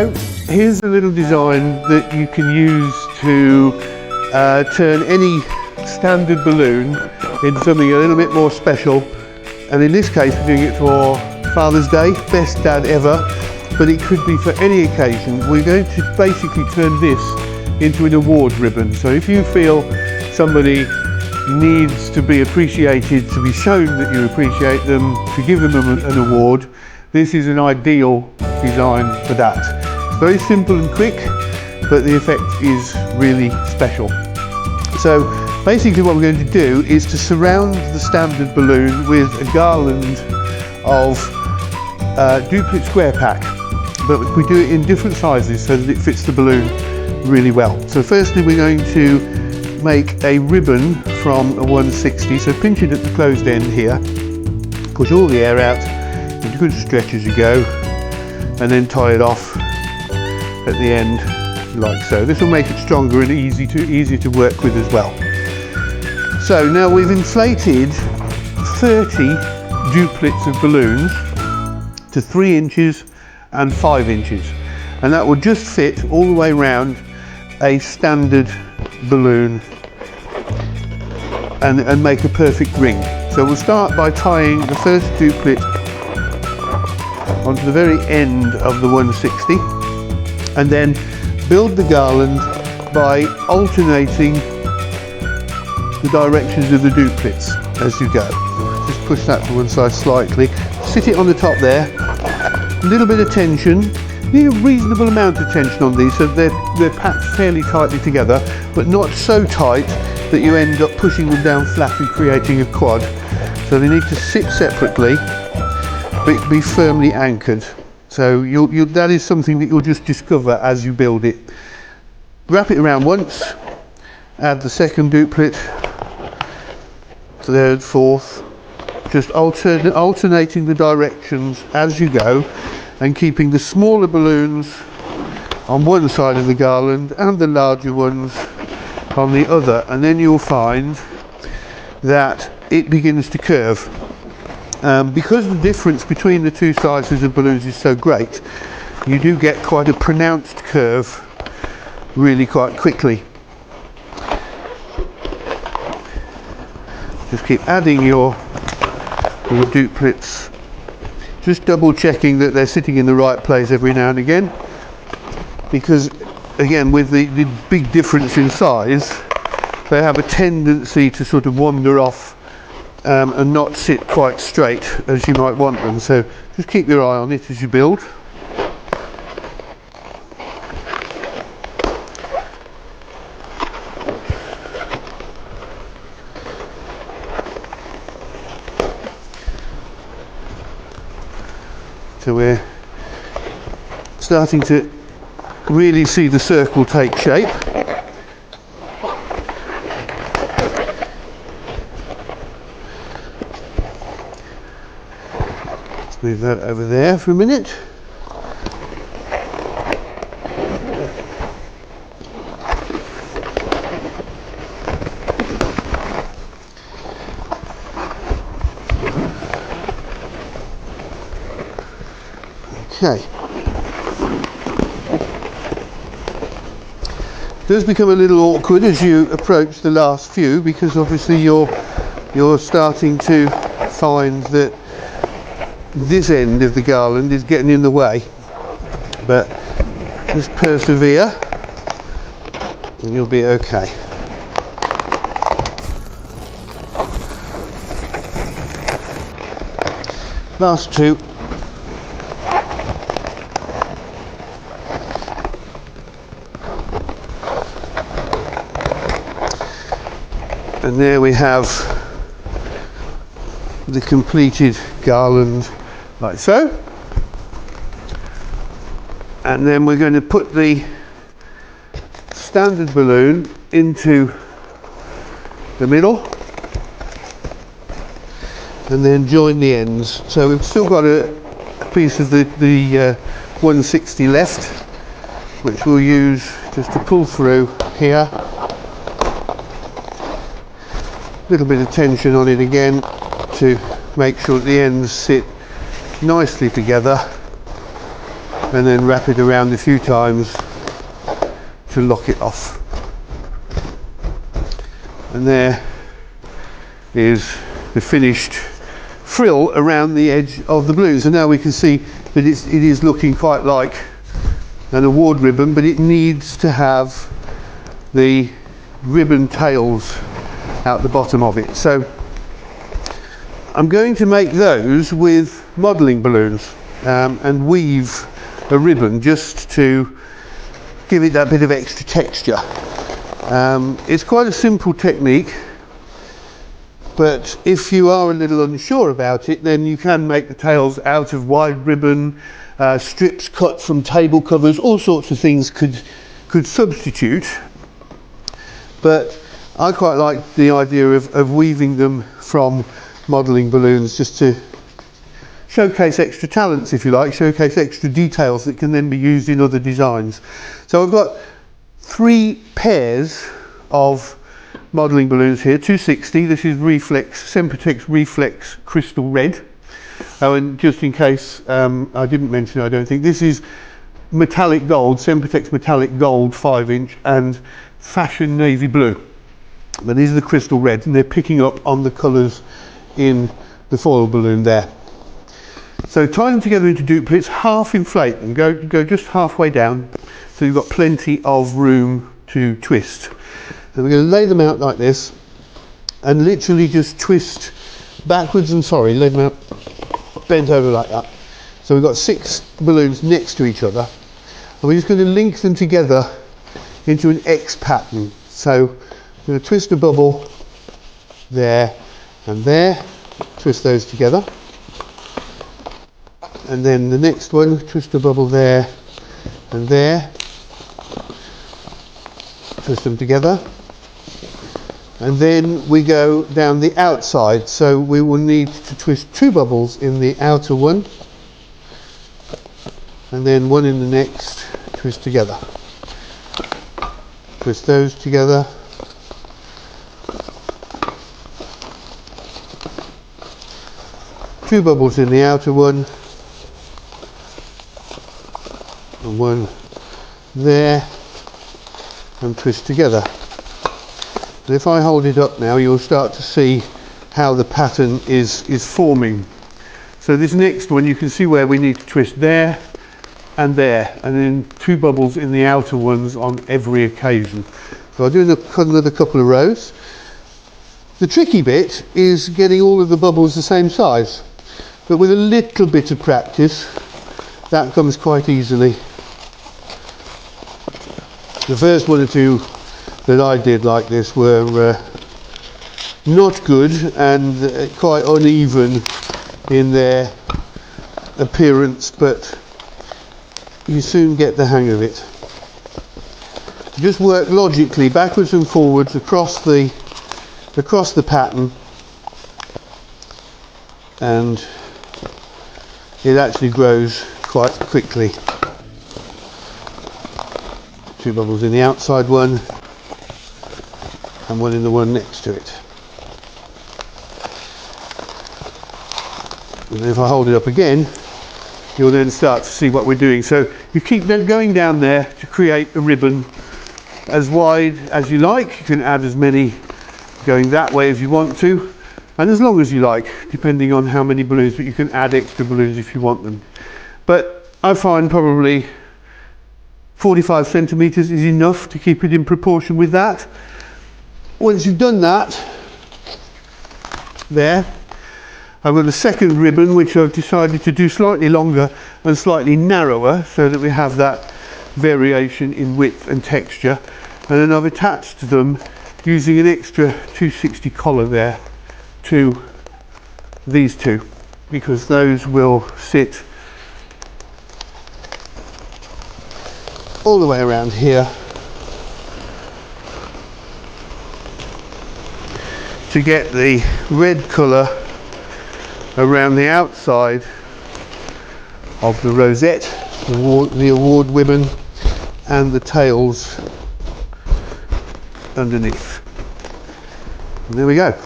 So here's a little design that you can use to turn any standard balloon into something a little bit more special. And in this case we're doing it for Father's Day, best dad ever, but it could be for any occasion. We're going to basically turn this into an award ribbon. So if you feel somebody needs to be appreciated, to be shown that you appreciate them, to give them an award, this is an ideal design for that. It's very simple and quick, but the effect is really special. So basically what we're going to do is to surround the standard balloon with a garland of duplicate square pack, but we do it in different sizes so that it fits the balloon really well. So firstly we're going to make a ribbon from a 160, so pinch it at the closed end here, push all the air out, give a good stretch as you go, and then tie it off at the end like so. This will make it stronger and easier to work with as well. So now we've inflated 30 duplets of balloons to 3 inches and 5 inches, and that will just fit all the way around a standard balloon and make a perfect ring. So we'll start by tying the first duplet onto the very end of the 160, and then build the garland by alternating the directions of the duplets as you go. Just push that to one side slightly, sit it on the top there, a little bit of tension. Need a reasonable amount of tension on these so they're packed fairly tightly together, but not so tight that you end up pushing them down flat and creating a quad. So they need to sit separately but be firmly anchored. So that is something that you'll just discover as you build it. Wrap it around once, add the second duplet, third, fourth, just alternating the directions as you go, and keeping the smaller balloons on one side of the garland and the larger ones on the other, and then you'll find that it begins to curve. Because the difference between the two sizes of balloons is so great, you do get quite a pronounced curve really quite quickly. Just keep adding your duplets, just double checking that they're sitting in the right place every now and again, because again with the big difference in size they have a tendency to sort of wander off and not sit quite straight as you might want them. So just keep your eye on it as you build. So we're starting to really see the circle take shape. Let's move that over there for a minute. Okay. It does become a little awkward as you approach the last few, because obviously you're starting to find that this end of the garland is getting in the way, but just persevere and you'll be okay. Last two. And there we have the completed garland like so. And then we're going to put the standard balloon into the middle and then join the ends. So we've still got a piece of the 160 left, which we'll use just to pull through here. A little bit of tension on it again to make sure that the ends sit nicely together. and then wrap it around a few times to lock it off. And there is the finished frill around the edge of the balloon. So now we can see that it is looking quite like an award ribbon, but it needs to have the ribbon tails out the bottom of it. So I'm going to make those with modelling balloons and weave a ribbon just to give it that bit of extra texture. It's quite a simple technique, but if you are a little unsure about it, then you can make the tails out of wide ribbon, strips cut from table covers, all sorts of things could substitute. But I quite like the idea of weaving them from modelling balloons, just to showcase extra talents, if you like, showcase extra details that can then be used in other designs. So I've got 3 pairs of modelling balloons here, 260. This is Reflex, Sempertex Reflex Crystal Red. Oh, and just in case I didn't mention, I don't think, this is metallic gold, Sempertex metallic gold 5-inch and fashion navy blue. But these are the crystal reds, and they're picking up on the colours in the foil balloon there. So tie them together into duplicates, half inflate them, go just halfway down, so you've got plenty of room to twist. And we're going to lay them out like this, and literally just twist backwards and lay them out bent over like that. So we've got 6 balloons next to each other, and we're just going to link them together into an X pattern. So I'm going to twist a bubble there and there, twist those together, and then the next one, twist a bubble there and there, twist them together, and then we go down the outside. So we will need to twist 2 bubbles in the outer one, and then one in the next, twist together, twist those together, two bubbles in the outer one, and one there, and twist together. And if I hold it up now, you'll start to see how the pattern is forming. So this next one, you can see where we need to twist there, and then 2 bubbles in the outer ones on every occasion. So I'll do another couple of rows. The tricky bit is getting all of the bubbles the same size, but with a little bit of practice that comes quite easily. The first 1 or 2 that I did like this were not good and quite uneven in their appearance, but you soon get the hang of it. Just work logically backwards and forwards across the pattern, and it actually grows quite quickly. 2 bubbles in the outside one and 1 in the one next to it. And if I hold it up again, you'll then start to see what we're doing. So you keep going down there to create a ribbon as wide as you like. You can add as many going that way if you want to, and as long as you like, depending on how many balloons, but you can add extra balloons if you want them. But I find probably 45 centimeters is enough to keep it in proportion with that. Once you've done that, there, I've got a second ribbon which I've decided to do slightly longer and slightly narrower, so that we have that variation in width and texture. And then I've attached them using an extra 260 collar there to these 2, because those will sit all the way around here to get the red colour around the outside of the rosette, the award ribbon, and the tails underneath. And there we go.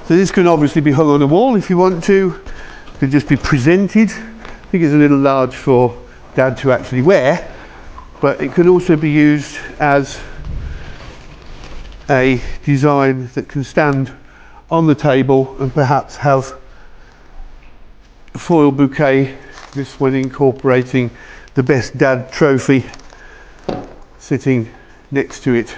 So this can obviously be hung on a wall if you want to. It could just be presented. I think it's a little large for Dad to actually wear, but it can also be used as a design that can stand on the table and perhaps have a foil bouquet, this one incorporating the Best Dad trophy sitting next to it.